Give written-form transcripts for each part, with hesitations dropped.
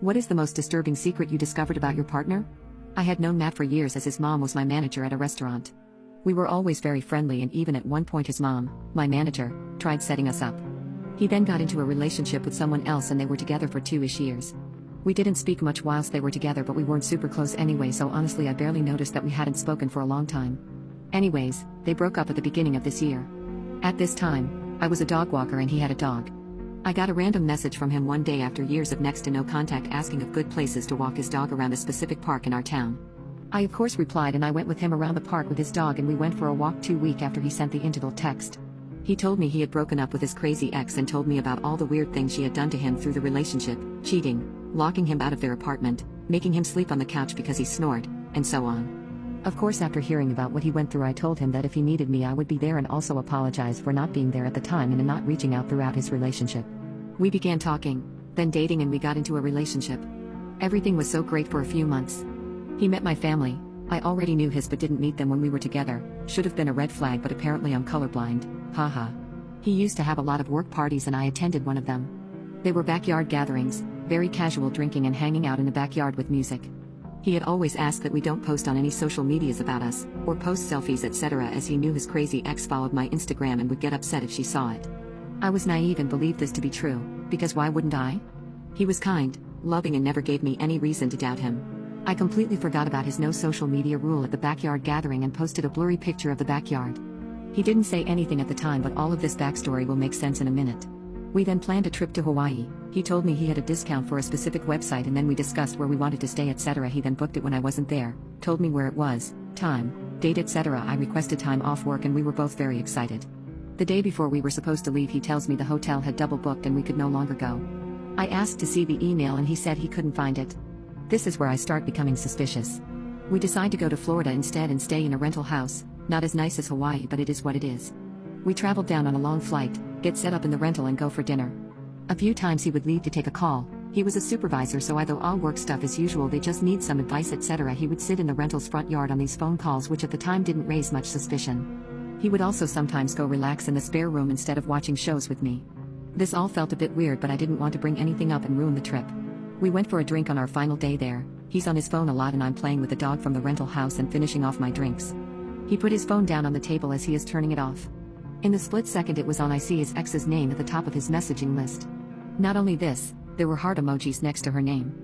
What is the most disturbing secret you discovered about your partner? I had known Matt for years as his mom was my manager at a restaurant. We were always very friendly, and even at one point his mom, my manager, tried setting us up. He then got into a relationship with someone else and they were together for 2-ish years. We didn't speak much whilst they were together, but we weren't super close anyway, so honestly I barely noticed that we hadn't spoken for a long time. Anyways, they broke up at the beginning of this year. At this time, I was a dog walker and he had a dog. I got a random message from him one day after years of next to no contact asking of good places to walk his dog around a specific park in our town. I of course replied and I went with him around the park with his dog and we went for a walk 2 weeks after he sent the interval text. He told me he had broken up with his crazy ex and told me about all the weird things she had done to him through the relationship, cheating, locking him out of their apartment, making him sleep on the couch because he snored, and so on. Of course, after hearing about what he went through, I told him that if he needed me I would be there and also apologized for not being there at the time and not reaching out throughout his relationship. We began talking, then dating, and we got into a relationship. Everything was so great for a few months. He met my family. I already knew his but didn't meet them when we were together. Should have been a red flag, but apparently I'm colorblind. Haha. He used to have a lot of work parties and I attended one of them. They were backyard gatherings, very casual drinking and hanging out in the backyard with music. He had always asked that we don't post on any social medias about us, or post selfies etc., as he knew his crazy ex followed my Instagram and would get upset if she saw it. I was naive and believed this to be true, because why wouldn't I? He was kind, loving and never gave me any reason to doubt him. I completely forgot about his no social media rule at the backyard gathering and posted a blurry picture of the backyard. He didn't say anything at the time, but all of this backstory will make sense in a minute. We then planned a trip to Hawaii. He told me he had a discount for a specific website and then we discussed where we wanted to stay etc. He then booked it when I wasn't there, told me where it was, time, date etc. I requested time off work and we were both very excited. The day before we were supposed to leave, he tells me the hotel had double booked and we could no longer go. I asked to see the email and he said he couldn't find it. This is where I start becoming suspicious. We decide to go to Florida instead and stay in a rental house, not as nice as Hawaii, but it is what it is. We traveled down on a long flight, get set up in the rental and go for dinner. A few times he would leave to take a call. He was a supervisor, so although all work stuff as usual, they just need some advice etc., he would sit in the rental's front yard on these phone calls, which at the time didn't raise much suspicion. He would also sometimes go relax in the spare room instead of watching shows with me. This all felt a bit weird, but I didn't want to bring anything up and ruin the trip. We went for a drink on our final day there. He's on his phone a lot and I'm playing with the dog from the rental house and finishing off my drinks. He put his phone down on the table as he is turning it off. In the split second it was on, I see his ex's name at the top of his messaging list. Not only this, there were heart emojis next to her name.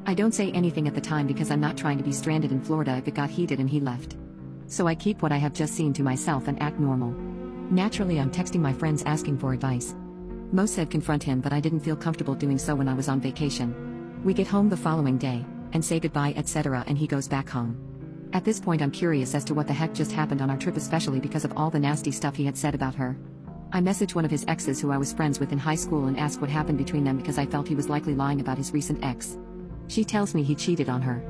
I don't say anything at the time because I'm not trying to be stranded in Florida if it got heated and he left. So I keep what I have just seen to myself and act normal. Naturally I'm texting my friends asking for advice. Most said confront him, but I didn't feel comfortable doing so when I was on vacation. We get home the following day, and say goodbye etc., and he goes back home. At this point I'm curious as to what the heck just happened on our trip, especially because of all the nasty stuff he had said about her. I message one of his exes who I was friends with in high school and ask what happened between them because I felt he was likely lying about his recent ex. She tells me he cheated on her.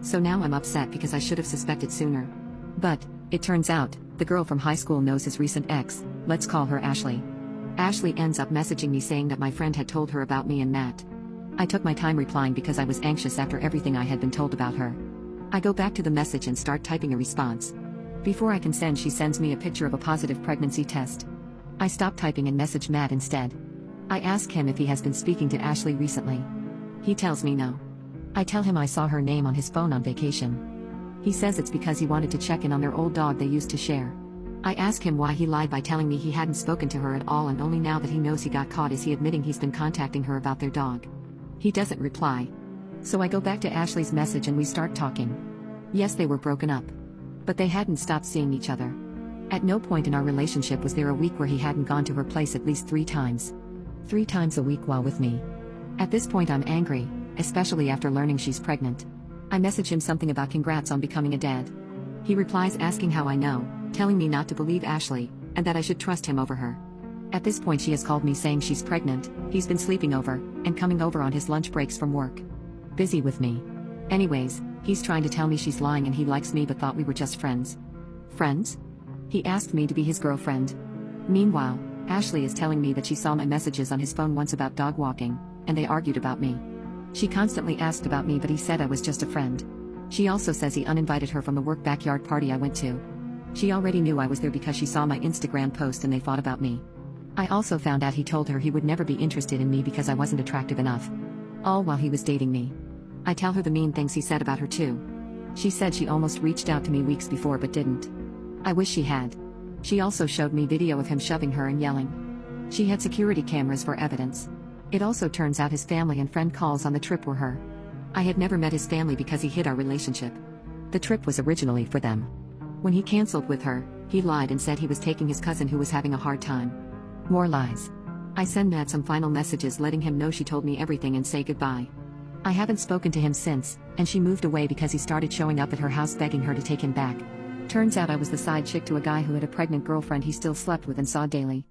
So now I'm upset because I should have suspected sooner. But, it turns out, the girl from high school knows his recent ex, let's call her Ashley. Ashley ends up messaging me saying that my friend had told her about me and Matt. I took my time replying because I was anxious after everything I had been told about her. I go back to the message and start typing a response. Before I can send, she sends me a picture of a positive pregnancy test. I stop typing and message Matt instead. I ask him if he has been speaking to Ashley recently. He tells me no. I tell him I saw her name on his phone on vacation. He says it's because he wanted to check in on their old dog they used to share. I ask him why he lied by telling me he hadn't spoken to her at all, and only now that he knows he got caught is he admitting he's been contacting her about their dog. He doesn't reply. So I go back to Ashley's message and we start talking. Yes, they were broken up. But they hadn't stopped seeing each other. At no point in our relationship was there a week where he hadn't gone to her place at least 3 times. 3 times a week while with me. At this point I'm angry, especially after learning she's pregnant. I message him something about congrats on becoming a dad. He replies asking how I know, telling me not to believe Ashley, and that I should trust him over her. At this point she has called me saying she's pregnant, he's been sleeping over, and coming over on his lunch breaks from work. Busy with me. Anyways, he's trying to tell me she's lying and he likes me but thought we were just friends. Friends? He asked me to be his girlfriend. Meanwhile, Ashley is telling me that she saw my messages on his phone once about dog walking, and they argued about me. She constantly asked about me but he said I was just a friend. She also says he uninvited her from the work backyard party I went to. She already knew I was there because she saw my Instagram post and they fought about me. I also found out he told her he would never be interested in me because I wasn't attractive enough. All while he was dating me. I tell her the mean things he said about her too. She said she almost reached out to me weeks before but didn't. I wish she had. She also showed me video of him shoving her and yelling. She had security cameras for evidence. It also turns out his family and friend calls on the trip were her. I had never met his family because he hid our relationship. The trip was originally for them. When he canceled with her, he lied and said he was taking his cousin who was having a hard time. More lies. I send Matt some final messages letting him know she told me everything and say goodbye. I haven't spoken to him since, and she moved away because he started showing up at her house begging her to take him back. Turns out I was the side chick to a guy who had a pregnant girlfriend he still slept with and saw daily.